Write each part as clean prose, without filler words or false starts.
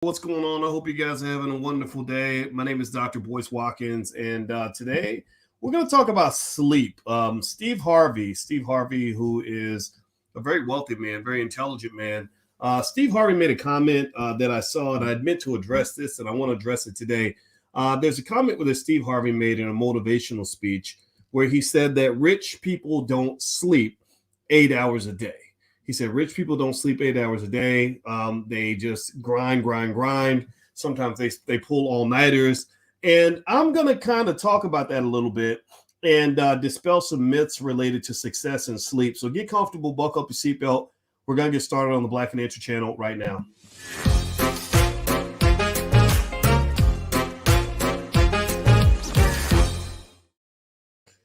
What's going on? I hope you guys are having a wonderful day. My name is Dr. Boyce Watkins, and today we're going to talk about sleep. Steve Harvey, who is a very wealthy man, very intelligent man. Steve Harvey made a comment that I saw, and I meant to address this, and I want to address it today. There's a comment that Steve Harvey made in a motivational speech where he said that rich people don't sleep 8 hours a day. He said rich people don't sleep 8 hours a day. They just grind. Sometimes they pull all-nighters. And I'm going to kind of talk about that a little bit and dispel some myths related to success and sleep. So get comfortable, buckle up your seatbelt. We're going to get started on the Black Financial Channel right now.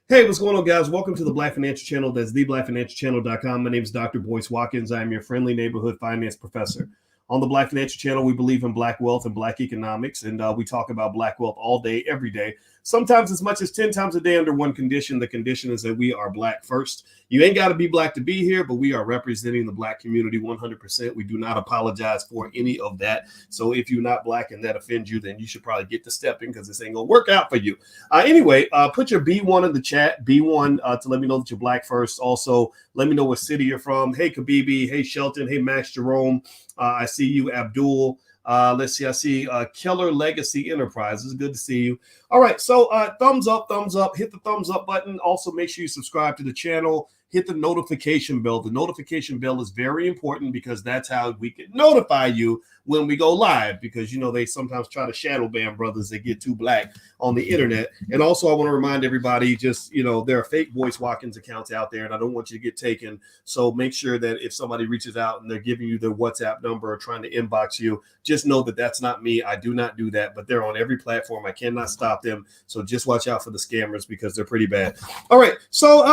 Hey, what's going on, guys? Welcome to the Black Financial Channel. That's theblackfinancialchannel.com. My name is Dr. Boyce Watkins. I am your friendly neighborhood finance professor. On the Black Financial Channel, we believe in Black wealth and Black economics, and we talk about Black wealth all day, every day, sometimes as much as 10 times a day under one condition. The condition is that we are Black first. You ain't got to be Black to be here, but we are representing the Black community 100%. We do not apologize for any of that. So if you're not Black and that offends you, then you should probably get to stepping because this ain't going to work out for you. Anyway, put your B1 in the chat, B1 to let me know that you're Black first. Also, let me know what city you're from. Hey, Kabibi. Hey, Shelton. Hey, Max Jerome. I see you, Abdul. Let's see. I see Keller Legacy Enterprises. Good to see you. All right. So thumbs up. Hit the thumbs up button. Also, make sure you subscribe to the channel. Hit the notification bell. The notification bell is very important because that's how we can notify you when we go live, because, you know, they sometimes try to shadow ban brothers that get too Black on the internet. And also, I want to remind everybody, just, you know, there are fake Boyce Watkins accounts out there, and I don't want you to get taken. So make sure that if somebody reaches out and they're giving you their WhatsApp number or trying to inbox you, just know that that's not me. I do not do that, but they're on every platform. I cannot stop them. So just watch out for the scammers because they're pretty bad. All right. So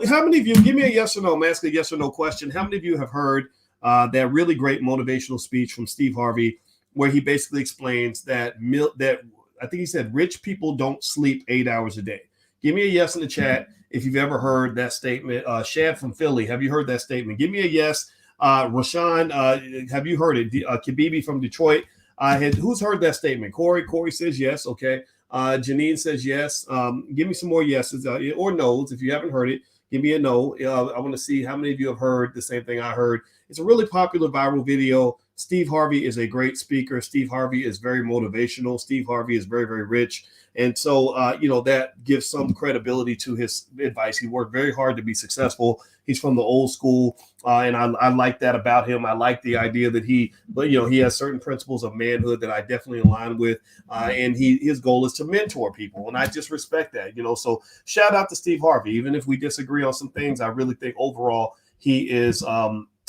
how many of you, give me a yes or no, I'm asking a yes or no question. How many of you have heard that really great motivational speech from Steve Harvey, where he basically explains that I think he said rich people don't sleep 8 hours a day? Give me a yes in the chat if you've ever heard that statement. Shad from Philly, have you heard that statement? Give me a yes. Rashawn, have you heard it? Kabibi from Detroit, who's heard that statement? Corey says yes. Okay. Janine says yes. Give me some more yeses or no's if you haven't heard it. Give me a no. I want to see how many of you have heard the same thing I heard. It's a really popular viral video. Steve Harvey is a great speaker. Steve Harvey is very motivational. Steve Harvey is very, very rich. And so, that gives some credibility to his advice. He worked very hard to be successful. He's from the old school. And I like that about him. I like the idea that he has certain principles of manhood that I definitely align with. And his goal is to mentor people. And I just respect that, so shout out to Steve Harvey. Even if we disagree on some things, I really think overall he is,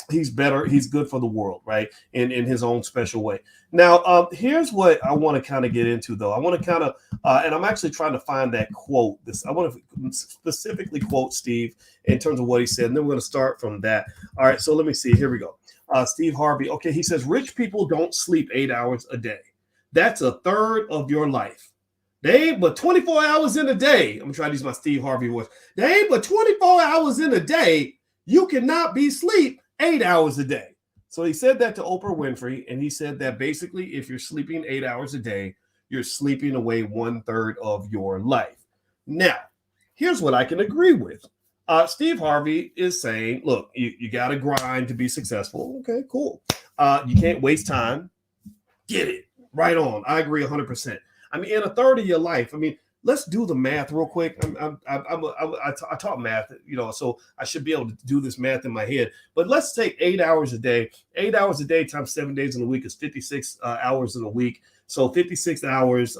he's better. He's good for the world, right? In his own special way. Now, here's what I want to kind of get into, though. I want to kind of, and I'm actually trying to find that quote. I want to specifically quote Steve in terms of what he said, and then we're going to start from that. All right, so let me see. Here we go. Steve Harvey. Okay, he says, rich people don't sleep 8 hours a day. That's a third of your life. They ain't but 24 hours in a day. I'm going to try to use my Steve Harvey voice. They ain't but 24 hours in a day. You cannot be asleep 8 hours a day. So he said that to Oprah Winfrey, and he said that basically if you're sleeping 8 hours a day, you're sleeping away 1/3 of your life. Now, here's what I can agree with. Steve Harvey is saying, look, you got to grind to be successful. Okay, cool. You can't waste time. Get it. Right on. I agree 100%. I mean, in a third of your life, let's do the math real quick. I taught math, so I should be able to do this math in my head. But let's take 8 hours a day. 8 hours a day times 7 days in a week is 56 hours in a week. So 56 hours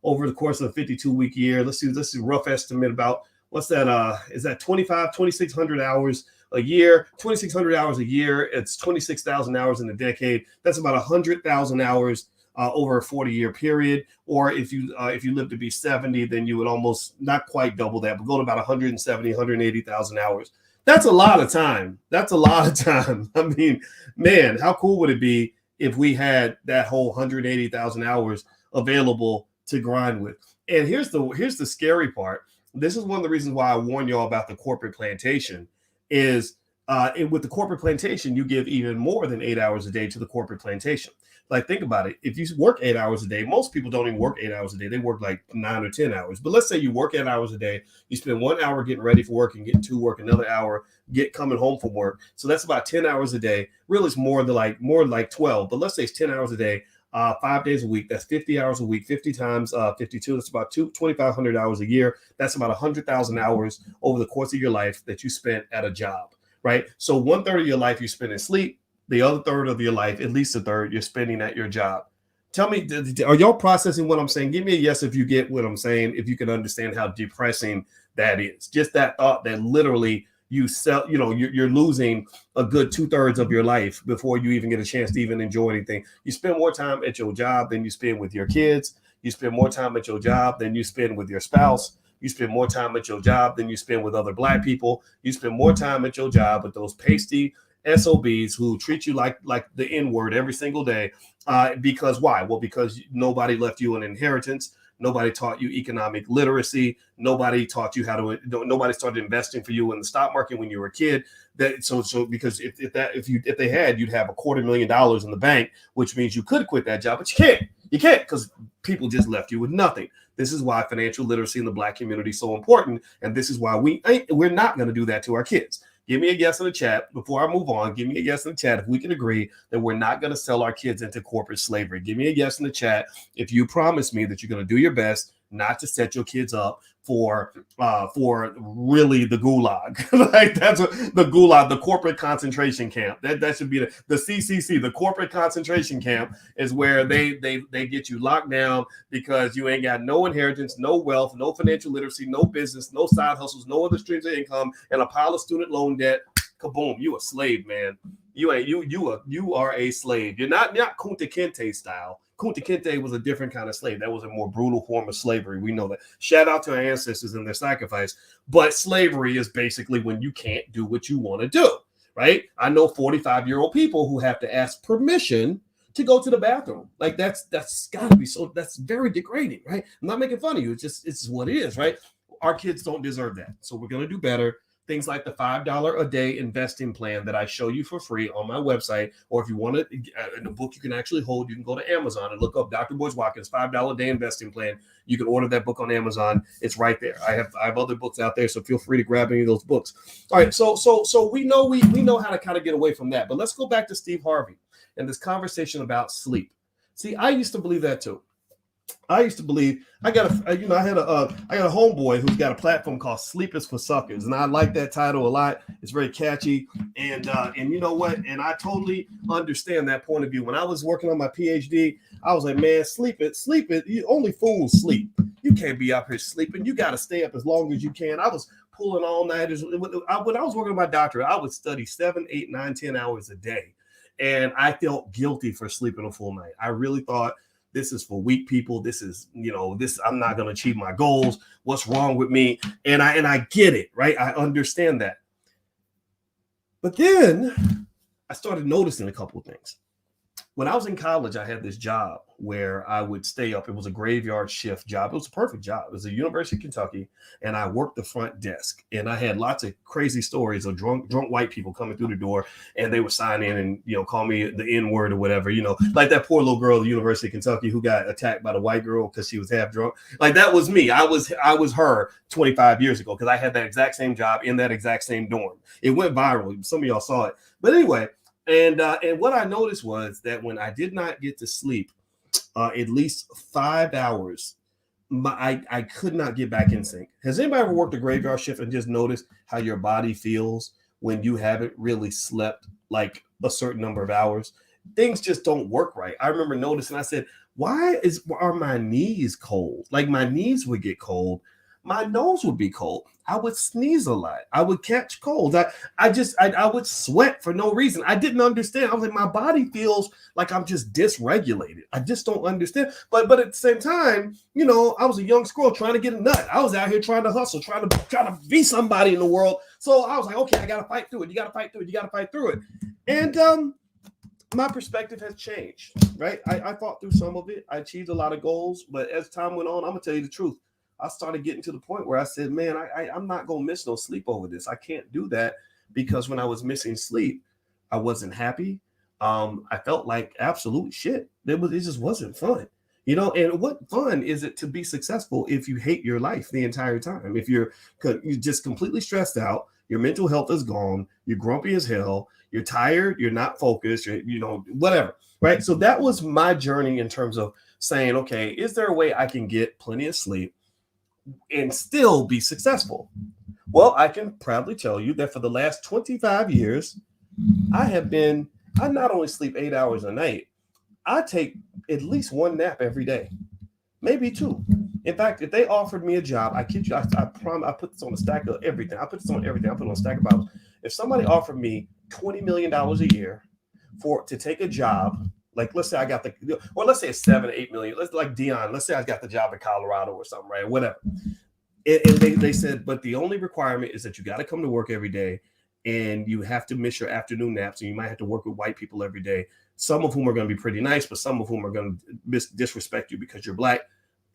over the course of a 52-week year. Let's do a rough estimate about what's that? Is that 2,600 hours a year? 2,600 hours a year. It's 26,000 hours in a decade. That's about 100,000 hours over a 40-year period. Or if you live to be 70, then you would almost not quite double that, but go to about 170, 180,000 hours. That's a lot of time. That's a lot of time. I mean, man, how cool would it be if we had that whole 180,000 hours available to grind with? And here's the scary part. This is one of the reasons why I warn y'all about the corporate plantation is with the corporate plantation, you give even more than 8 hours a day to the corporate plantation. Like, think about it. If you work 8 hours a day, most people don't even work 8 hours a day. They work like 9 or 10 hours. But let's say you work 8 hours a day. You spend 1 hour getting ready for work and getting to work, another hour coming home from work. So that's about 10 hours a day. Really, it's more like 12. But let's say it's 10 hours a day, 5 days a week. That's 50 hours a week. 50 times 52. That's about 2,500 hours a year. That's about 100,000 hours over the course of your life that you spent at a job, right? So 1/3 of your life you spend in sleep. The other third of your life, at least a third, you're spending at your job. Tell me, are y'all processing what I'm saying? Give me a yes if you get what I'm saying, if you can understand how depressing that is. Just that thought that literally you're losing a good 2/3 of your life before you even get a chance to even enjoy anything. You spend more time at your job than you spend with your kids. You spend more time at your job than you spend with your spouse. You spend more time at your job than you spend with other Black people. You spend more time at your job with those pasty SOBs who treat you like the N-word every single day. Because why? Well, because nobody left you an inheritance. Nobody taught you economic literacy. Nobody taught you nobody started investing for you in the stock market when you were a kid. Because if they had, you'd have $250,000 in the bank, which means you could quit that job, but you can't. You can't, because people just left you with nothing. This is why financial literacy in the Black community is so important. And this is why we're not going to do that to our kids. Give me a yes in the chat before I move on. Give me a yes in the chat if we can agree that we're not going to sell our kids into corporate slavery. Give me a yes in the chat if you promise me that you're going to do your best not to set your kids up for really the gulag. Like, that's the gulag, the corporate concentration camp. That should be the CCC, the corporate concentration camp, is where they get you locked down because you ain't got no inheritance, no wealth, no financial literacy, no business, no side hustles, no other streams of income, and a pile of student loan debt. Kaboom, you a slave, man. You are a slave. You're not Kunta Kinte style. Kunta Kinte was a different kind of slave. That was a more brutal form of slavery. We know that. Shout out to our ancestors and their sacrifice. But slavery is basically when you can't do what you want to do, right? I know 45-year-old people who have to ask permission to go to the bathroom. Like, that's got to be so. That's very degrading, right? I'm not making fun of you. It's what it is, right? Our kids don't deserve that. So we're gonna do better. Things like the $5 a day investing plan that I show you for free on my website, or if you want it in a book you can actually hold, you can go to Amazon and look up Dr. Boyce Watkins $5 a day investing plan. You can order that book on Amazon. It's right there. I have other books out there, so feel free to grab any of those books. All right, so we know how to kind of get away from that, but let's go back to Steve Harvey and this conversation about sleep. See, I used to believe that too. I used to believe I had a homeboy who's got a platform called Sleep is for Suckers, and I like that title a lot. It's very catchy, and you know what? And I totally understand that point of view. When I was working on my PhD, I was like, man, sleep it. Only fools sleep. You can't be up here sleeping. You got to stay up as long as you can. I was pulling all nighters. When I was working on my doctorate, I would study 7, 8, 9, 10 hours a day, and I felt guilty for sleeping a full night. I really thought, this is for weak people. This is, I'm not going to achieve my goals. What's wrong with me? And I get it, right? I understand that. But then I started noticing a couple of things. When I was in college, I had this job where I would stay up. It was a graveyard shift job. It was a perfect job. It was at University of Kentucky, and I worked the front desk. And I had lots of crazy stories of drunk white people coming through the door, and they would sign in and call me the N-word or whatever. Like that poor little girl at the University of Kentucky who got attacked by the white girl because she was half drunk. Like, that was me. I was her 25 years ago, because I had that exact same job in that exact same dorm. It went viral. Some of y'all saw it. But anyway. And what I noticed was that when I did not get to sleep at least 5 hours, I could not get back in sync. Has anybody ever worked a graveyard shift and just noticed how your body feels when you haven't really slept like a certain number of hours? Things just don't work right. I remember noticing, I said, why are my knees cold? Like, my knees would get cold. My nose would be cold. I would sneeze a lot. I would catch colds. I would sweat for no reason. I didn't understand. I was like, my body feels like I'm just dysregulated. I just don't understand. But at the same time, I was a young squirrel trying to get a nut. I was out here trying to hustle, trying to be somebody in the world. So I was like, okay, I got to fight through it. You got to fight through it. You got to fight through it. And my perspective has changed, right? I fought through some of it. I achieved a lot of goals. But as time went on, I'm going to tell you the truth. I started getting to the point where I said, man, I'm not going to miss no sleep over this. I can't do that, because when I was missing sleep, I wasn't happy. I felt like absolute shit. It just wasn't fun. And what fun is it to be successful if you hate your life the entire time? If you're just completely stressed out, your mental health is gone, you're grumpy as hell, you're tired, you're not focused, whatever. Right. So that was my journey in terms of saying, okay, is there a way I can get plenty of sleep and still be successful? Well, I can proudly tell you that for the last 25 years, I not only sleep 8 hours a night, I take at least one nap every day, maybe two. In fact, if they offered me a job, I kid you, I promise, I put this on a stack of everything. I put this on everything. I put it on a stack of Bibles. If somebody offered me $20 million a year to take a job, like let's say I got let's say it's 7 to 8 million. Let's like Dion. Let's say I got the job in Colorado or something, right? Whatever. And they said, but the only requirement is that you got to come to work every day, and you have to miss your afternoon naps, and you might have to work with white people every day, some of whom are going to be pretty nice, but some of whom are going to disrespect you because you're black.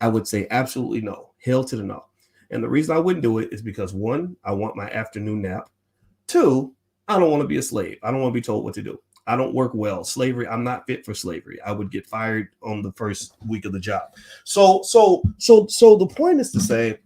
I would say absolutely no. Hell to the no. And the reason I wouldn't do it is because, one, I want my afternoon nap. Two, I don't want to be a slave. I don't want to be told what to do. I don't work well. Slavery, I'm not fit for slavery. I would get fired on the first week of the job. So the point is to say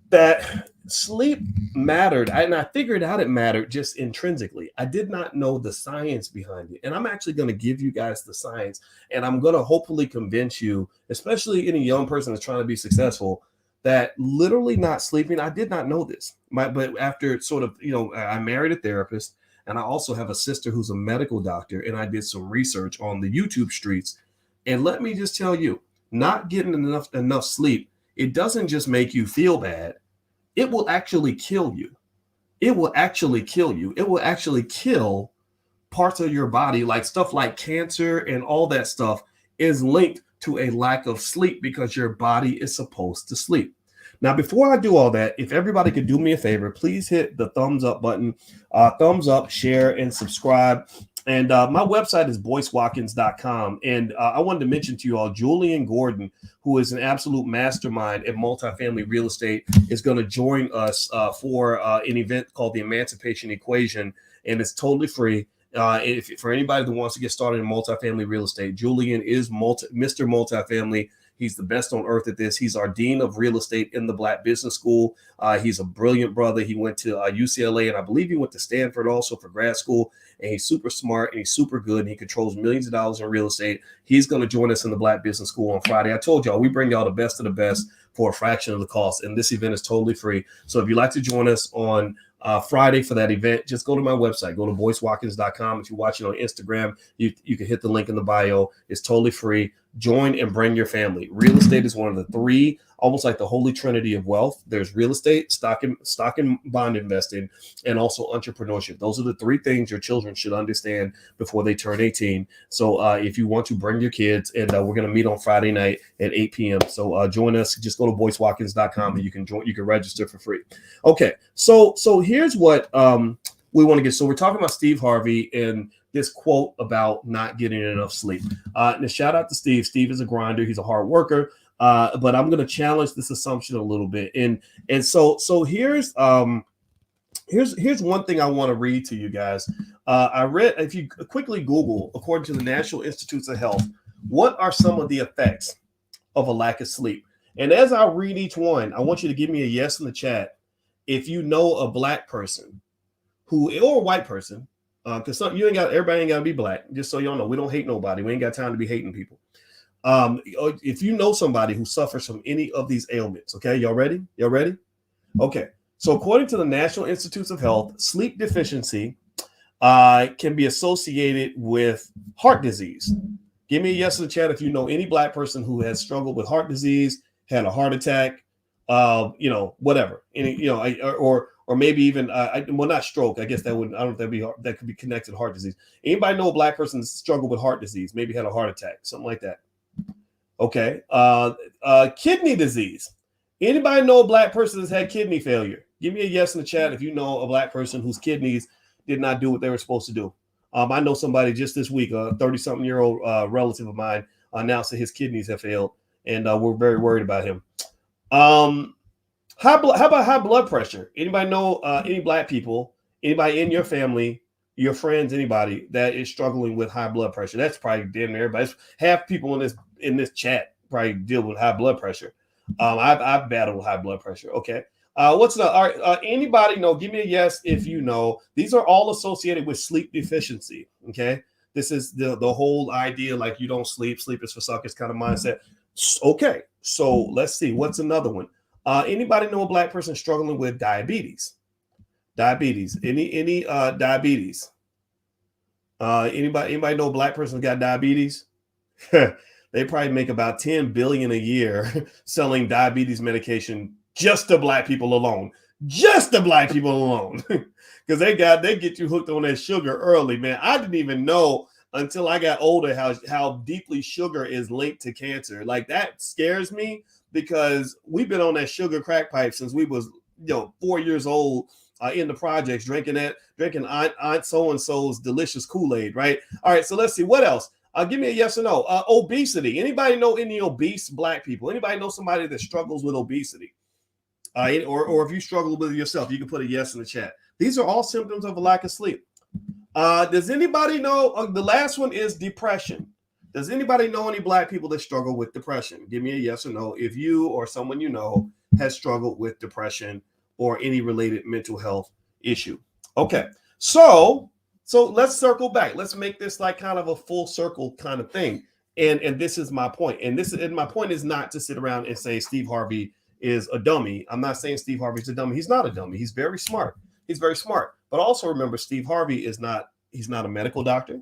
that sleep mattered. And I figured out it mattered just intrinsically. I did not know the science behind it. And I'm actually going to give you guys the science. And I'm going to hopefully convince you, especially any young person that's trying to be successful, that literally not sleeping, I did not know this. But after sort of, I married a therapist, and I also have a sister who's a medical doctor. And I did some research on the YouTube streets. And let me just tell you, not getting enough sleep, it doesn't just make you feel bad. It will actually kill you. It will actually kill you. It will actually kill parts of your body, like stuff like cancer and all that stuff is linked to a lack of sleep because your body is supposed to sleep. Now, before I do all that, if everybody could do me a favor, please hit the thumbs up button, thumbs up, share, and subscribe. And my website is boycewatkins.com. And I wanted to mention to you all, Julian Gordon, who is an absolute mastermind at multifamily real estate, is going to join us for an event called the Emancipation Equation. And it's totally free. For anybody that wants to get started in multifamily real estate, Julian is Mr. Multifamily. He's the best on earth at this. He's our dean of real estate in the Black Business School. He's a brilliant brother. He went to UCLA, and I believe he went to Stanford also for grad school. And he's super smart, and he's super good, and he controls millions of dollars in real estate. He's going to join us in the Black Business School on Friday. I told y'all, we bring y'all the best of the best for a fraction of the cost, and this event is totally free. So if you'd like to join us on Friday for that event, just go to my website, go to boycewatkins.com. If you're watching on Instagram, you can hit the link in the bio. It's totally free. Join and bring your family. Real estate is one of the three, almost like the holy trinity of wealth. There's real estate, stock and bond investing, and also entrepreneurship. Those are the three things your children should understand before they turn 18. So if you want to bring your kids, and we're going to meet on Friday night at 8 p.m. So join us. Just go to boycewatkins.com and you can join. You can register for free. Okay. So here's what we want to get. So we're talking about Steve Harvey and this quote about not getting enough sleep. And a shout out to Steve. Steve is a grinder. He's a hard worker. But I'm going to challenge this assumption a little bit. And so here's one thing I want to read to you guys. I read, if you quickly Google, according to the National Institutes of Health, what are some of the effects of a lack of sleep? And as I read each one, I want you to give me a yes in the chat if you know a black person or a white person, because everybody ain't got to be black. Just so y'all know, we don't hate nobody. We ain't got time to be hating people. If you know somebody who suffers from any of these ailments, okay, y'all ready? Okay. So according to the National Institutes of Health, sleep deficiency can be associated with heart disease. Give me a yes in the chat if you know any black person who has struggled with heart disease, had a heart attack, whatever, or maybe even, not stroke. I guess that would, I don't know if that could be connected to heart disease. Anybody know a black person that struggled with heart disease, maybe had a heart attack, something like that? Okay. Kidney disease. Anybody know a black person that's had kidney failure? Give me a yes in the chat if you know a black person whose kidneys did not do what they were supposed to do. I know somebody just this week, a 30-something-year-old relative of mine announced that his kidneys have failed, and we're very worried about him. How about high blood pressure? Anybody know any black people, anybody in your family, your friends, anybody that is struggling with high blood pressure. That's probably damn near everybody. Half people in this chat probably deal with high blood pressure. I've battled high blood pressure. Okay. What's the all right? Anybody know? Give me a yes if you know. These are all associated with sleep deficiency. Okay. This is the whole idea, like you don't sleep is for suckers kind of mindset. Okay. So let's see. What's another one? Anybody know a black person struggling with diabetes? Diabetes. Any diabetes? Anybody know a black person who got diabetes? They probably make about 10 billion a year selling diabetes medication just to black people alone. Just to black people alone. Because they get you hooked on that sugar early, man. I didn't even know until I got older how deeply sugar is linked to cancer. Like, that scares me, because we've been on that sugar crack pipe since we was 4 years old, in the projects, drinking Aunt so-and-so's delicious Kool-Aid, right? All right, so let's see. What else? Give me a yes or no. Obesity. Anybody know any obese black people? Anybody know somebody that struggles with obesity? Or if you struggle with it yourself, you can put a yes in the chat. These are all symptoms of a lack of sleep. Does anybody know? The last one is depression. Does anybody know any black people that struggle with depression? Give me a yes or no if you or someone you know has struggled with depression or any related mental health issue. Okay, so let's circle back. Let's make this like kind of a full circle kind of thing. And this is my point. And my point is not to sit around and say Steve Harvey is a dummy. I'm not saying Steve Harvey's a dummy. He's not a dummy. He's very smart. He's very smart. But also remember, Steve Harvey he's not a medical doctor.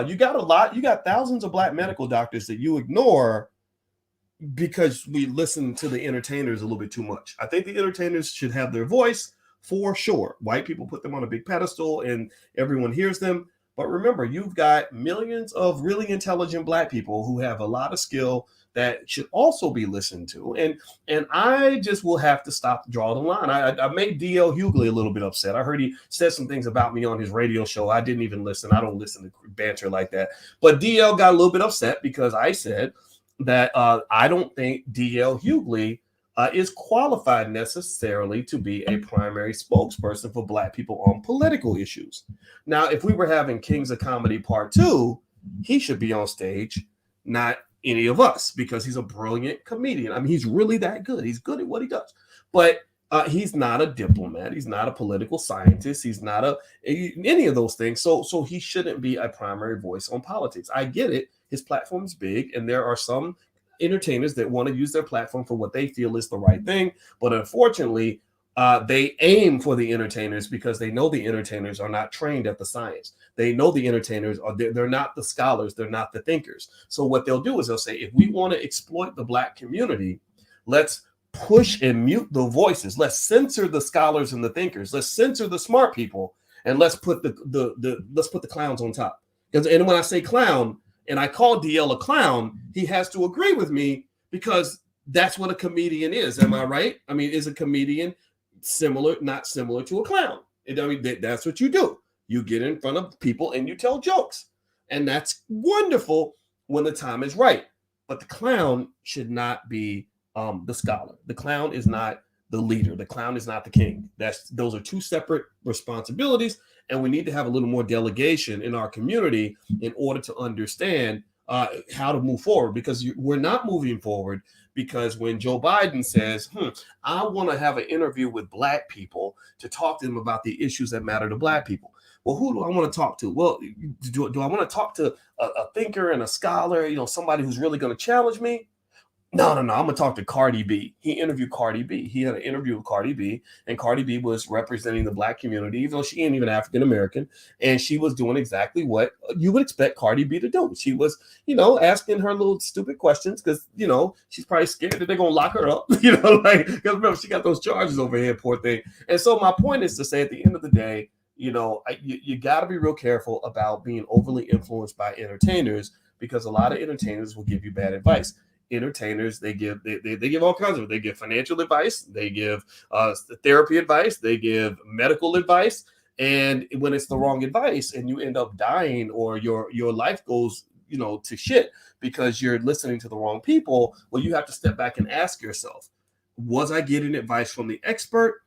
You got thousands of black medical doctors that you ignore because we listen to the entertainers a little bit too much. I think the entertainers should have their voice for sure. White people put them on a big pedestal and everyone hears them. But remember, you've got millions of really intelligent black people who have a lot of skill that should also be listened to. And I just will have to stop, draw the line. I made D.L. Hughley a little bit upset. I heard he said some things about me on his radio show. I didn't even listen. I don't listen to banter like that. But D.L. got a little bit upset because I said that I don't think D.L. Hughley is qualified necessarily to be a primary spokesperson for black people on political issues. Now, if we were having Kings of Comedy Part 2, he should be on stage, not any of us, because he's a brilliant comedian. I mean, he's really that good. He's good at what he does. But he's not a diplomat. He's not a political scientist. He's not any of those things. So he shouldn't be a primary voice on politics. I get it. His platform is big, and there are some entertainers that want to use their platform for what they feel is the right thing. But unfortunately, they aim for the entertainers because they know the entertainers are not trained at the science. They know the entertainers they're not the scholars. They're not the thinkers. So what they'll do is they'll say, if we want to exploit the black community, let's push and mute the voices. Let's censor the scholars and the thinkers. Let's censor the smart people, and let's put the clowns on top. And when I say clown, and I call DL a clown, he has to agree with me, because that's what a comedian is. Am I right? I mean, is a comedian not similar to a clown? I mean, that's what you do. You get in front of people and you tell jokes. And that's wonderful when the time is right. But the clown should not be the scholar. The clown is not the leader. The clown is not the king. Those are two separate responsibilities. And we need to have a little more delegation in our community in order to understand how to move forward, because we're not moving forward. Because when Joe Biden says, I want to have an interview with black people to talk to them about the issues that matter to black people. Well, who do I want to talk to? Well, do I want to talk to a thinker and a scholar, somebody who's really going to challenge me? No. I'm going to talk to Cardi B. He interviewed Cardi B. He had an interview with Cardi B, and Cardi B was representing the black community, even though she ain't even African-American. And she was doing exactly what you would expect Cardi B to do. She was, asking her little stupid questions because, she's probably scared that they're going to lock her up, because remember, she got those charges over here, poor thing. And so my point is to say, at the end of the day, you got to be real careful about being overly influenced by entertainers, because a lot of entertainers will give you bad advice. Entertainers, they give all kinds of it. They give financial advice, they give therapy advice, they give medical advice, and when it's the wrong advice and you end up dying, or your life goes to shit because you're listening to the wrong people, well, you have to step back and ask yourself, was I getting advice from the expert,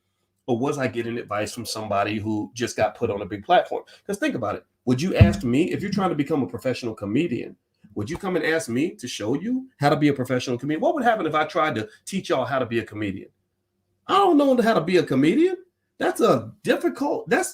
or was I getting advice from somebody who just got put on a big platform? Because think about it. Would you ask me, if you're trying to become a professional comedian, would you come and ask me to show you how to be a professional comedian? What would happen if I tried to teach y'all how to be a comedian? I don't know how to be a comedian. That's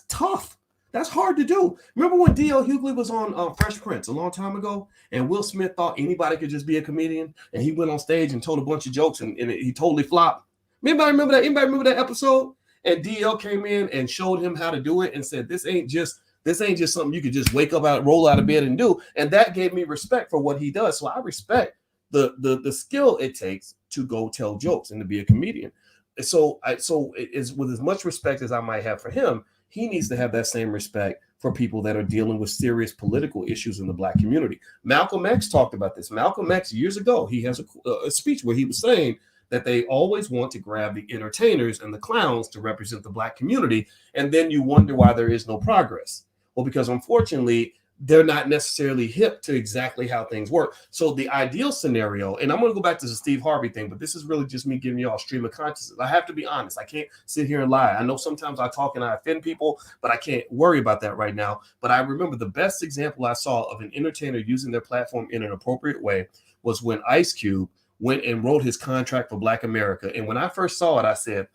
tough. That's hard to do. Remember when D.L. Hughley was on Fresh Prince a long time ago, and Will Smith thought anybody could just be a comedian, and he went on stage and told a bunch of jokes, and he totally flopped. Anybody remember that? Anybody remember that episode? And D.L. came in and showed him how to do it and said, this ain't just something you could just wake up out, roll out of bed and do. And that gave me respect for what he does. So I respect the skill it takes to go tell jokes and to be a comedian. So it is with as much respect as I might have for him, he needs to have that same respect for people that are dealing with serious political issues in the Black community. Malcolm X talked about this. Malcolm X, years ago, he has a speech where he was saying that they always want to grab the entertainers and the clowns to represent the Black community. And then you wonder why there is no progress. Well, because unfortunately, they're not necessarily hip to exactly how things work. So the ideal scenario, and I'm going to go back to the Steve Harvey thing, but this is really just me giving y'all a stream of consciousness. I have to be honest. I can't sit here and lie. I know sometimes I talk and I offend people, but I can't worry about that right now. But I remember the best example I saw of an entertainer using their platform in an appropriate way was when Ice Cube went and wrote his contract for Black America. And when I first saw it, I said,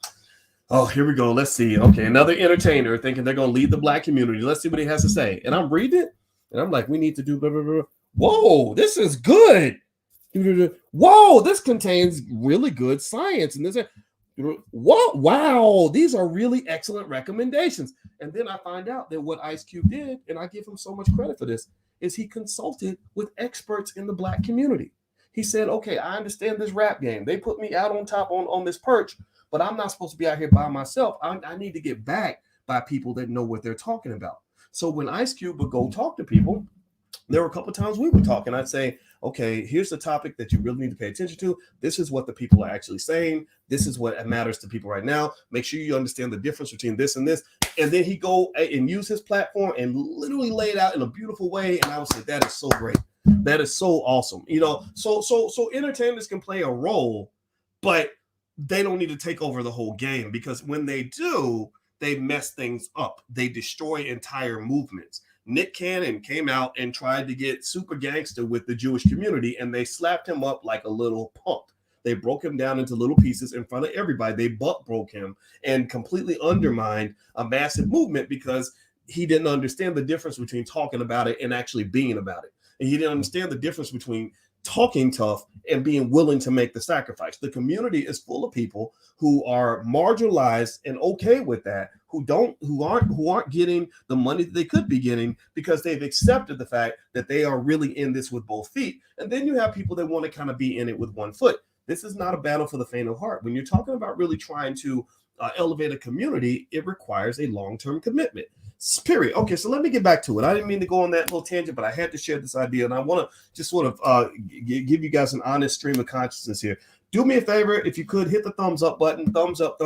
oh, here we go. Let's see. Okay, another entertainer thinking they're going to lead the Black community. Let's see what he has to say. And I'm reading it. And I'm like, we need to do blah, blah, blah. Whoa, this is good. Whoa, this contains really good science. And this, what? Wow, these are really excellent recommendations. And then I find out that what Ice Cube did, and I give him so much credit for this, is he consulted with experts in the Black community. He said, okay, I understand this rap game. They put me out on top on this perch, but I'm not supposed to be out here by myself. I need to get backed by people that know what they're talking about. So when Ice Cube would go talk to people, there were a couple of times we would talk and I'd say, okay, here's the topic that you really need to pay attention to. This is what the people are actually saying. This is what matters to people right now. Make sure you understand the difference between this and this. And then he'd go and use his platform and literally lay it out in a beautiful way. And I would say, that is so great. That is so awesome. You know, so entertainers can play a role, but they don't need to take over the whole game, because when they do, they mess things up. They destroy entire movements. Nick Cannon came out and tried to get super gangster with the Jewish community, and they slapped him up like a little punk. They broke him down into little pieces in front of everybody. They butt broke him and completely undermined a massive movement because he didn't understand the difference between talking about it and actually being about it. And he didn't understand the difference between talking tough and being willing to make the sacrifice. The community is full of people who are marginalized and okay with that, who aren't getting the money that they could be getting because they've accepted the fact that they are really in this with both feet. And then you have people that want to kind of be in it with one foot. This is not a battle for the faint of heart. When you're talking about really trying to elevate a community, it requires a long-term commitment. Period. Okay, so let me get back to it. I didn't mean to go on that little tangent, but I had to share this idea, and I want to just sort of give you guys an honest stream of consciousness here. Do me a favor, if you could, hit the thumbs up button, thumbs up,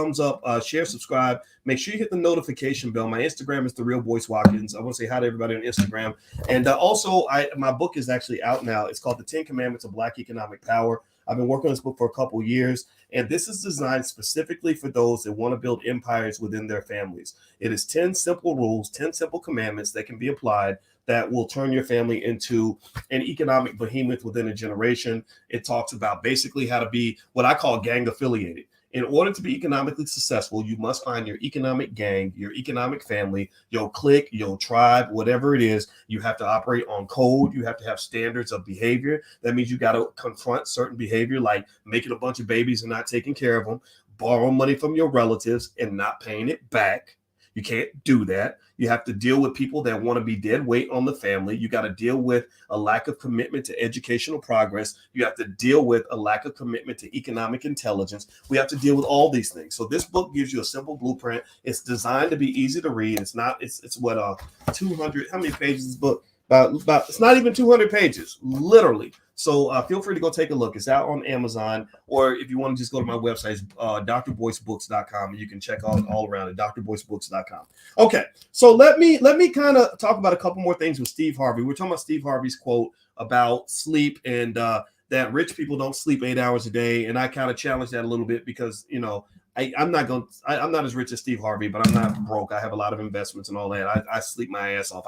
share, subscribe. Make sure you hit the notification bell. My Instagram is The Real Boyce Watkins. I want to say hi to everybody on Instagram. And also, my book is actually out now. It's called The 10 Commandments of Black Economic Power. I've been working on this book for a couple of years, and this is designed specifically for those that want to build empires within their families. It is 10 simple rules, 10 simple commandments that can be applied that will turn your family into an economic behemoth within a generation. It talks about basically how to be what I call gang affiliated. In order to be economically successful, you must find your economic gang, your economic family, your clique, your tribe, whatever it is. You have to operate on code. You have to have standards of behavior. That means you got to confront certain behavior, like making a bunch of babies and not taking care of them, borrow money from your relatives and not paying it back. You can't do that. You have to deal with people that want to be dead weight on the family. You got to deal with a lack of commitment to educational progress. You have to deal with a lack of commitment to economic intelligence. We have to deal with all these things. So this book gives you a simple blueprint. It's designed to be easy to read. It's 200, how many pages is this book? About it's not even 200 pages, literally. So feel free to go take a look. It's out on Amazon, or if you want to just go to my website, it's drboycebooks.com, and you can check all around it, drboycebooks.com. Okay, so let me kind of talk about a couple more things with Steve Harvey. We're talking about Steve Harvey's quote about sleep and that rich people don't sleep 8 hours a day, and I kind of challenge that a little bit because, you know, I'm not as rich as Steve Harvey, but I'm not broke. I have a lot of investments and all that. I sleep my ass off.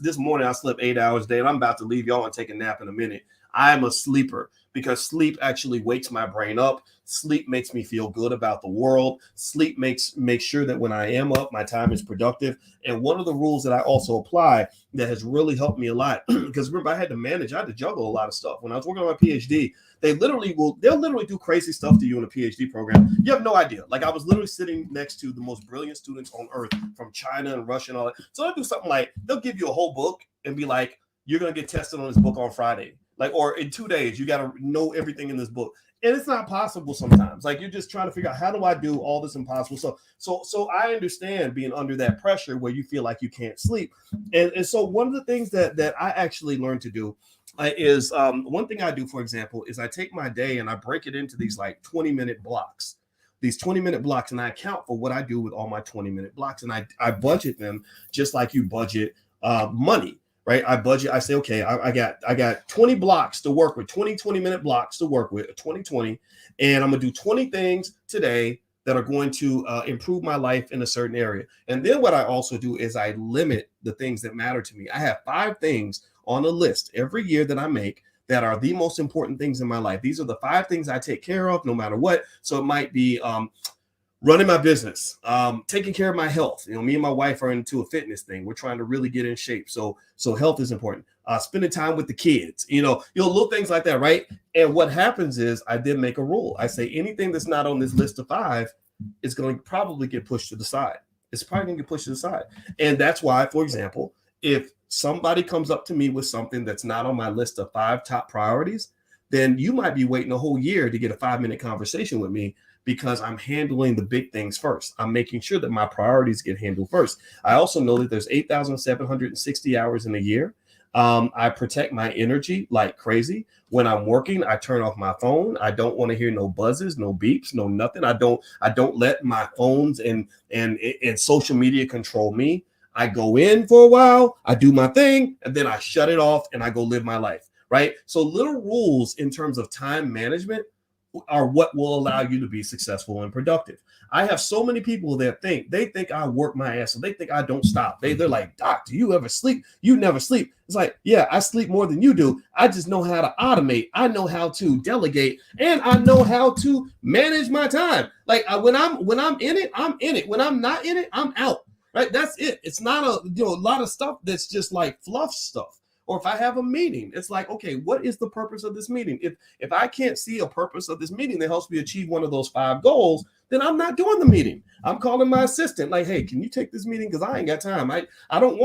This morning I slept 8 hours a day, and I'm about to leave y'all and take a nap in a minute. I'm a sleeper because sleep actually wakes my brain up. Sleep makes me feel good about the world. Sleep makes sure that when I am up, my time is productive. And one of the rules that I also apply that has really helped me a lot, because remember, I had to juggle a lot of stuff. When I was working on my PhD, they'll literally do crazy stuff to you in a PhD program. You have no idea. Like, I was literally sitting next to the most brilliant students on earth from China and Russia and all that. So they'll do something like, they'll give you a whole book and be like, you're going to get tested on this book on Friday. Like, or in 2 days, you got to know everything in this book. And it's not possible sometimes. Like, you're just trying to figure out, how do I do all this impossible stuff? So I understand being under that pressure where you feel like you can't sleep. And so one of the things that I actually learned to do is one thing I do, for example, is I take my day and I break it into these like 20-minute blocks. These 20-minute blocks, and I account for what I do with all my 20-minute blocks. And I budget them just like you budget money. Right. I say, okay, I got 20 blocks to work with, 20-minute blocks to work with, 20, and I'm going to do 20 things today that are going to improve my life in a certain area. And then what I also do is I limit the things that matter to me. I have 5 things on a list every year that I make that are the most important things in my life. These are the 5 things I take care of no matter what. So it might be running my business, taking care of my health. You know, me and my wife are into a fitness thing. We're trying to really get in shape. So health is important. Spending time with the kids, little things like that, right? And what happens is I then make a rule. I say anything that's not on this list of 5 is going to probably get pushed to the side. It's probably going to get pushed to the side. And that's why, for example, if somebody comes up to me with something that's not on my list of 5 top priorities, then you might be waiting a whole year to get a 5-minute conversation with me, because I'm handling the big things first. I'm making sure that my priorities get handled first. I also know that there's 8,760 hours in a year. I protect my energy like crazy. When I'm working, I turn off my phone. I don't want to hear no buzzes, no beeps, no nothing. I don't let my phones and social media control me. I go in for a while, I do my thing, and then I shut it off and I go live my life, right? So little rules in terms of time management are what will allow you to be successful and productive. I have so many people that think I work my ass, so they think I don't stop. They're like, Doc, do you ever sleep? You never sleep. It's like, yeah, I sleep more than you do. I just know how to automate. I know how to delegate, and I know how to manage my time. Like when I'm in it, I'm in it. When I'm not in it, I'm out. Right? That's it. It's not a lot of stuff that's just like fluff stuff. Or if I have a meeting, it's like, okay, what is the purpose of this meeting? If I can't see a purpose of this meeting that helps me achieve one of those 5 goals, then I'm not doing the meeting. I'm calling my assistant, like, hey, can you take this meeting? Because I ain't got time. I don't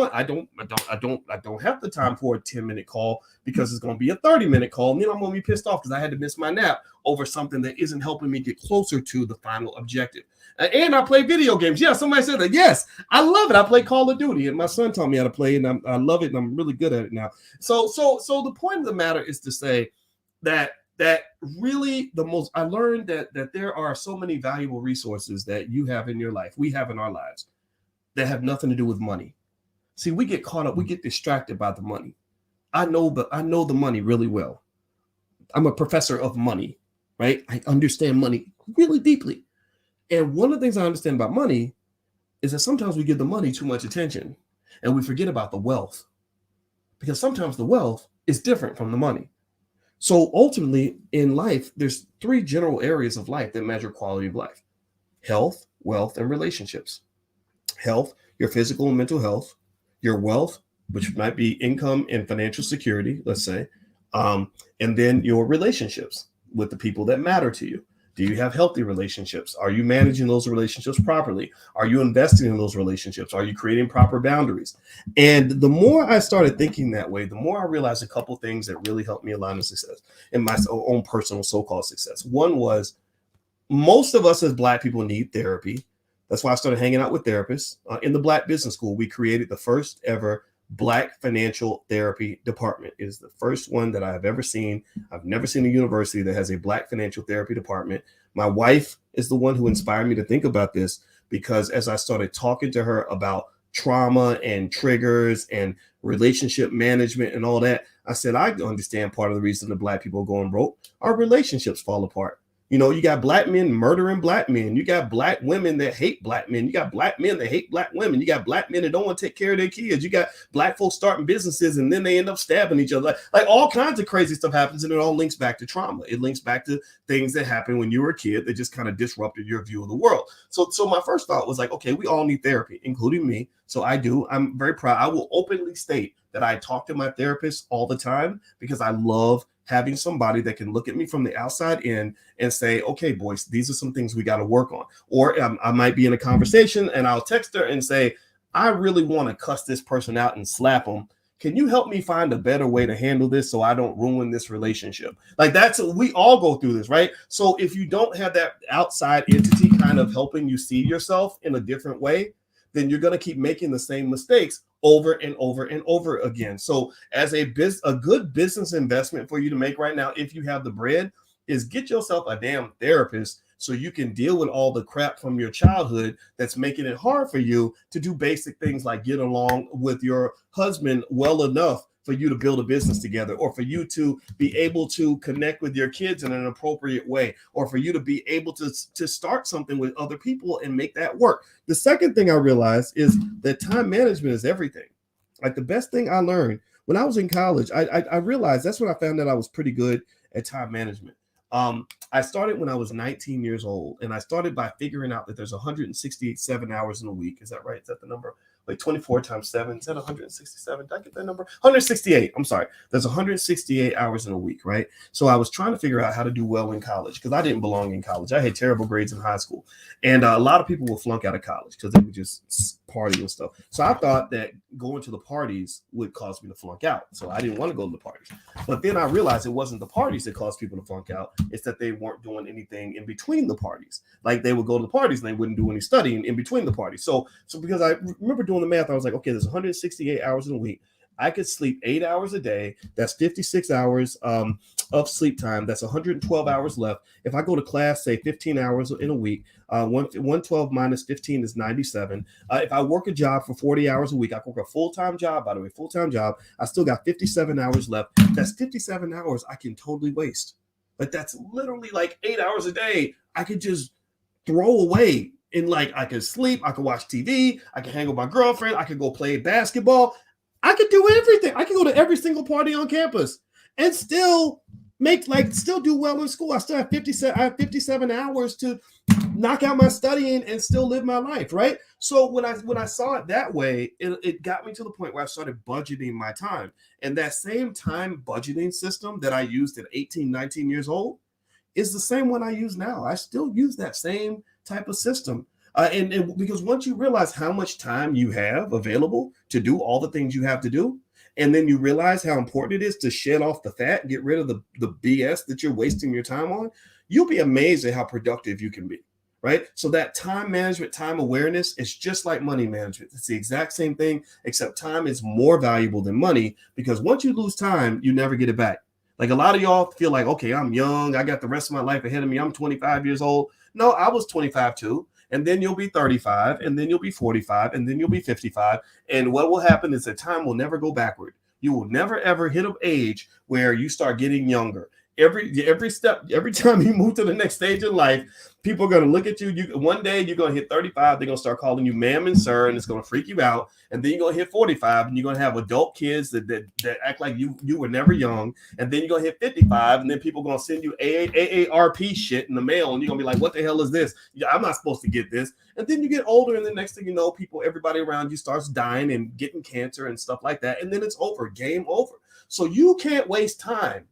have the time for a 10-minute call, because it's going to be a 30-minute call. And then I'm going to be pissed off because I had to miss my nap over something that isn't helping me get closer to the final objective. And I play video games. Yeah, somebody said that. Yes, I love it. I play Call of Duty, and my son taught me how to play, and I love it, and I'm really good at it now. So the point of the matter is to say that really I learned that there are so many valuable resources that you have in your life, we have in our lives, that have nothing to do with money. See, we get caught up, we get distracted by the money. I know the money really well. I'm a professor of money, right? I understand money really deeply. And one of the things I understand about money is that sometimes we give the money too much attention and we forget about the wealth, because sometimes the wealth is different from the money. So ultimately in life, there's 3 general areas of life that measure quality of life: health, wealth, and relationships. Health, your physical and mental health; your wealth, which might be income and financial security, let's say, and then your relationships with the people that matter to you. Do you have healthy relationships? Are you managing those relationships properly? Are you investing in those relationships? Are you creating proper boundaries? And the more I started thinking that way, the more I realized a couple things that really helped me align with success in my own personal so-called success. One was, most of us as Black people need therapy. That's why I started hanging out with therapists. In the Black Business School, we created the first ever Black financial therapy department. It is the first one that I have ever seen. I've never seen a university that has a Black financial therapy department. My wife is the one who inspired me to think about this, because as I started talking to her about trauma and triggers and relationship management and all that, I said, I understand part of the reason that Black people are going broke. Our relationships fall apart. You know, you got black men murdering black men. You got black women that hate black men. You got black men that hate black women. You got black men that don't want to take care of their kids. You got black folks starting businesses and then they end up stabbing each other. Like all kinds of crazy stuff happens, and it all links back to trauma. It links back to things that happened when you were a kid that just kind of disrupted your view of the world. So my first thought was like, okay, we all need therapy, including me. So I do. I'm very proud. I will openly state that I talk to my therapist all the time because I love having somebody that can look at me from the outside in and say, okay, boys, these are some things we got to work on. Or I might be in a conversation and I'll text her and say, I really want to cuss this person out and slap them. Can you help me find a better way to handle this so I don't ruin this relationship? Like we all go through this, right? So if you don't have that outside entity kind of helping you see yourself in a different way, then you're going to keep making the same mistakes over and over and over again. So as a good business investment for you to make right now, if you have the bread, is get yourself a damn therapist so you can deal with all the crap from your childhood that's making it hard for you to do basic things like get along with your husband well enough for you to build a business together, or for you to be able to connect with your kids in an appropriate way, or for you to be able to start something with other people and make that work. The second thing I realized is that time management is everything. Like the best thing I learned when I was in college, I realized that's when I found that I was pretty good at time management. I started when I was 19 years old, and I started by figuring out that there's 167 hours in a week. Is that right? Is that the number? Like 24 times 7, is that 167? Did I get that number? 168. I'm sorry. There's 168 hours in a week, right? So I was trying to figure out how to do well in college because I didn't belong in college. I had terrible grades in high school. And a lot of people will flunk out of college because they would just party and stuff. So I thought that going to the parties would cause me to flunk out. So I didn't want to go to the parties. But then I realized it wasn't the parties that caused people to flunk out. It's that they weren't doing anything in between the parties. Like they would go to the parties and they wouldn't do any studying in between the parties. So because I remember doing the math, I was like, okay, there's 168 hours in a week. I could sleep 8 hours a day. That's 56 hours of sleep time. That's 112 hours left. If I go to class, say 15 hours in a week, 112 minus 15 is 97. If I work a job for 40 hours a week, I work a full-time job, by the way, full-time job. I still got 57 hours left. That's 57 hours I can totally waste. But that's literally like 8 hours a day I could just throw away. And like I could sleep, I could watch TV, I could hang with my girlfriend, I could go play basketball. I could do everything. I could go to every single party on campus and still do well in school. I still have 57 hours to knock out my studying and still live my life, right? So when I saw it that way, it got me to the point where I started budgeting my time. And that same time budgeting system that I used at 18, 19 years old is the same one I use now. I still use that same type of system. And because once you realize how much time you have available to do all the things you have to do, and then you realize how important it is to shed off the fat, get rid of the BS that you're wasting your time on, you'll be amazed at how productive you can be, right? So that time management, time awareness is just like money management. It's the exact same thing, except time is more valuable than money, because once you lose time, you never get it back. Like a lot of y'all feel like, okay, I'm young, I got the rest of my life ahead of me, I'm 25 years old. No, I was 25 too. And then you'll be 35, and then you'll be 45, and then you'll be 55. And what will happen is that time will never go backward. You will never, ever hit an age where you start getting younger. Every step, every time you move to the next stage in life, people are going to look at you. One day you're going to hit 35. They're going to start calling you ma'am and sir, and it's going to freak you out. And then you're going to hit 45, and you're going to have adult kids that act like you were never young. And then you're going to hit 55, and then people are going to send you AARP shit in the mail, and you're going to be like, what the hell is this? I'm not supposed to get this. And then you get older, and the next thing you know, everybody around you starts dying and getting cancer and stuff like that. And then it's over, game over. So you can't waste time.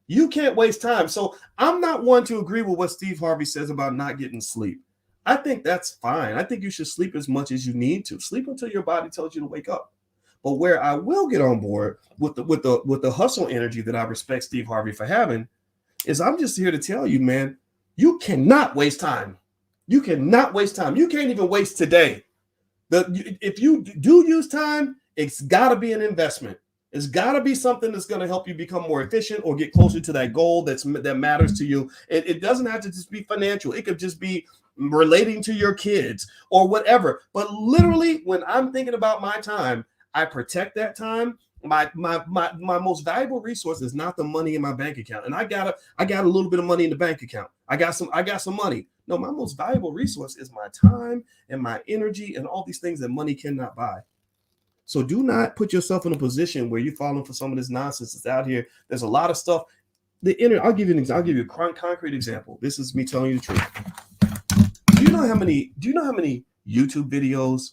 You can't waste time. So I'm not one to agree with what Steve Harvey says about not getting sleep. I think that's fine. I think you should sleep as much as you need to. Sleep until your body tells you to wake up. But where I will get on board with the hustle energy that I respect Steve Harvey for having is I'm just here to tell you, man, you cannot waste time. You cannot waste time. You can't even waste today. If you do use time, it's got to be an investment. It's got to be something that's going to help you become more efficient or get closer to that goal that matters to you. It doesn't have to just be financial. It could just be relating to your kids or whatever. But literally, when I'm thinking about my time, I protect that time My most valuable resource is not the money in my bank account. And I got a little bit of money in the bank account. I got some money. No, my most valuable resource is my time and my energy and all these things that money cannot buy. So do not put yourself in a position where you're falling for some of this nonsense that's out here. There's a lot of stuff. I'll give you a concrete example. This is me telling you the truth. Do you know how many YouTube videos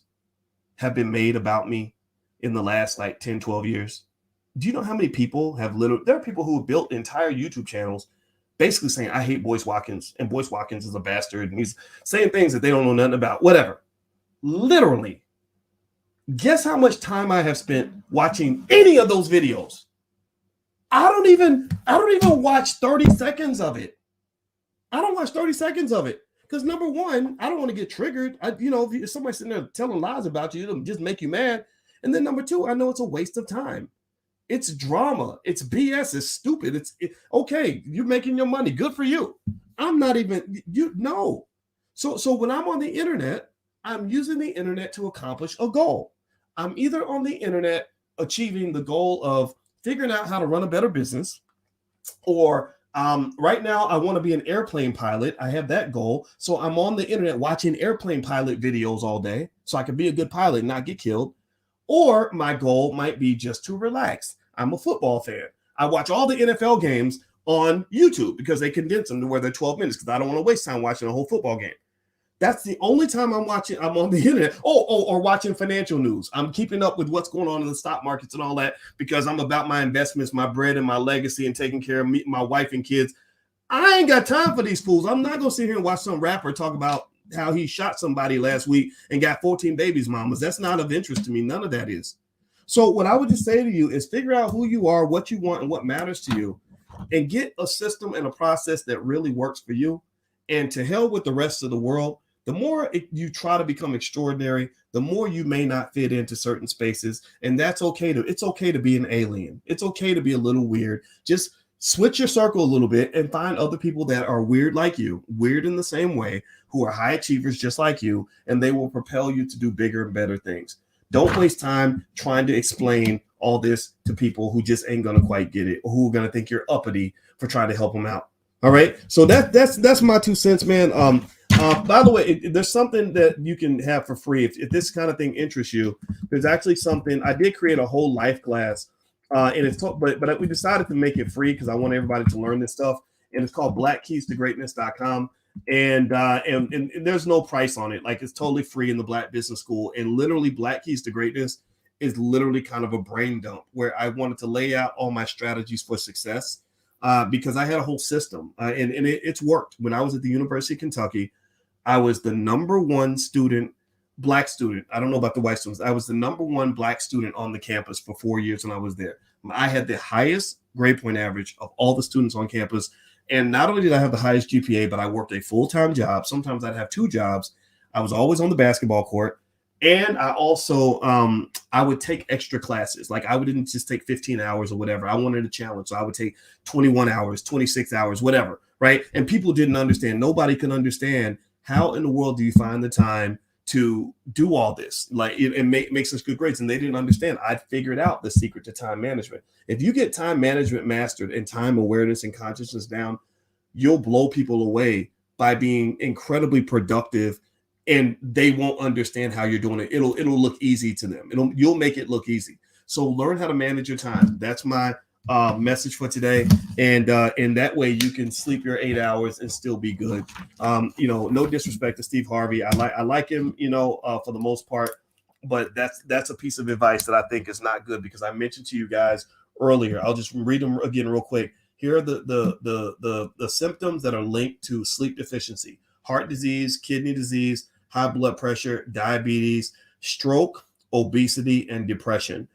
have been made about me in the last like 10, 12 years? Do you know how many people there are people who have built entire YouTube channels basically saying, I hate Boyce Watkins, and Boyce Watkins is a bastard, and he's saying things that they don't know nothing about, whatever. Literally. Guess how much time I have spent watching any of those videos? I don't even watch 30 seconds of it. I don't watch 30 seconds of it. Because number one, I don't want to get triggered. If somebody's sitting there telling lies about you, it'll just make you mad. And then number two, I know it's a waste of time. It's drama. It's BS. It's stupid. Okay. You're making your money. Good for you. I'm not even, no. So when I'm on the internet, I'm using the internet to accomplish a goal. I'm either on the internet achieving the goal of figuring out how to run a better business, or right now I want to be an airplane pilot. I have that goal. So I'm on the internet watching airplane pilot videos all day so I can be a good pilot and not get killed. Or my goal might be just to relax. I'm a football fan. I watch all the NFL games on YouTube because they condense them to where they're 12 minutes because I don't want to waste time watching a whole football game. That's the only time I'm on the internet. Or watching financial news. I'm keeping up with what's going on in the stock markets and all that because I'm about my investments, my bread, and my legacy, and taking care of me, my wife, and kids. I ain't got time for these fools. I'm not going to sit here and watch some rapper talk about how he shot somebody last week and got 14 babies mamas. That's not of interest to me. None of that is. So what I would just say to you is figure out who you are, what you want, and what matters to you, and get a system and a process that really works for you. And to hell with the rest of the world. The more you try to become extraordinary, the more you may not fit into certain spaces. And that's okay. It's okay to be an alien. It's okay to be a little weird. Just switch your circle a little bit and find other people that are weird like you, weird in the same way, who are high achievers just like you, and they will propel you to do bigger and better things. Don't waste time trying to explain all this to people who just ain't going to quite get it, or who are going to think you're uppity for trying to help them out. All right. So that's my 2 cents, man. By the way, there's something that you can have for free. If this kind of thing interests you, there's actually something. I did create a whole life class, and but we decided to make it free because I want everybody to learn this stuff. And it's called blackkeystogreatness.com. And there's no price on it. Like, it's totally free in the Black Business School. And literally, Black Keys to Greatness is literally kind of a brain dump where I wanted to lay out all my strategies for success because I had a whole system, and it's worked. When I was at the University of Kentucky, I was the number one Black student. I don't know about the white students. I was the number one Black student on the campus for 4 years when I was there. I had the highest grade point average of all the students on campus. And not only did I have the highest GPA, but I worked a full-time job. Sometimes I'd have 2 jobs. I was always on the basketball court. And I also, I would take extra classes. Like, I wouldn't just take 15 hours or whatever. I wanted a challenge. So I would take 21 hours, 26 hours, whatever, right? And people didn't understand. Nobody could understand. How in the world do you find the time to do all this, like, and make such good grades? And they didn't understand. I figured out the secret to time management. If you get time management mastered and time awareness and consciousness down, you'll blow people away by being incredibly productive, and they won't understand how you're doing it. It'll look easy to them. You'll make it look easy. So learn how to manage your time. That's my message for today, and that way you can sleep your 8 hours and still be good. No disrespect to Steve Harvey. I like him, for the most part, but that's a piece of advice that I think is not good, because I mentioned to you guys earlier. I'll just read them again real quick. Here are the symptoms that are linked to sleep deficiency: heart disease, kidney disease, high blood pressure, diabetes, stroke, obesity, and depression.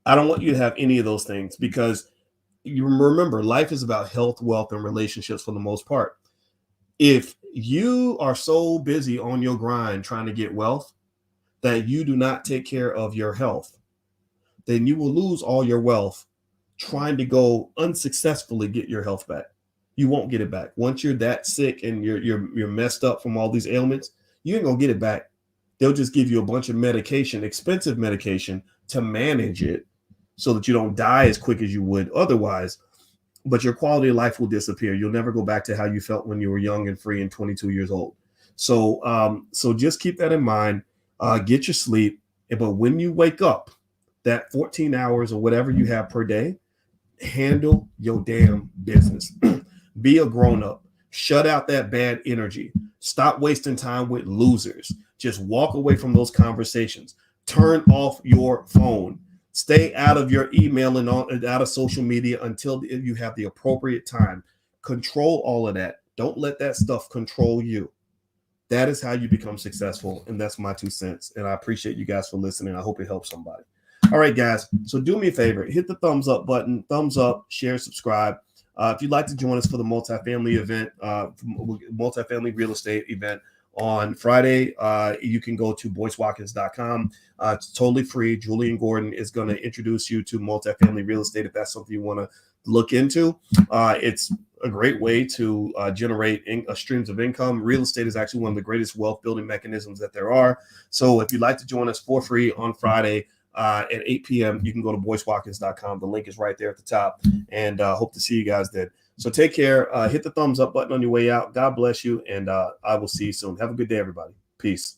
I don't want you to have any of those things, because you remember, life is about health, wealth, and relationships for the most part. If you are so busy on your grind trying to get wealth that you do not take care of your health, then you will lose all your wealth trying to go unsuccessfully get your health back. You won't get it back. Once you're that sick and you're messed up from all these ailments, you ain't gonna get it back. They'll just give you a bunch of medication, expensive medication, to manage it, so that you don't die as quick as you would otherwise. But your quality of life will disappear. You'll never go back to how you felt when you were young and free and 22 years old. So just keep that in mind. Get your sleep. But when you wake up, that 14 hours or whatever you have per day, handle your damn business. Be a grown up. Shut out that bad energy. Stop wasting time with losers. Just walk away from those conversations. Turn off your phone. Stay out of your email and out of social media until you have the appropriate time. Control all of that. Don't let that stuff control you. That is how you become successful. And that's my 2 cents. And I appreciate you guys for listening. I hope it helps somebody. All right, guys. So do me a favor. Hit the thumbs up button. Thumbs up, share, subscribe. If you'd like to join us for the multifamily event, multifamily real estate event on Friday, you can go to boycewatkins.com. It's totally free. Julian Gordon is going to introduce you to multifamily real estate if that's something you want to look into. It's a great way to generate streams of income. Real estate is actually one of the greatest wealth building mechanisms that there are. So if you'd like to join us for free on Friday, at 8 p.m. you can go to boycewatkins.com. The link is right there at the top, and hope to see you guys then. So take care. Hit the thumbs up button on your way out. God bless you, and I will see you soon. Have a good day, everybody. Peace.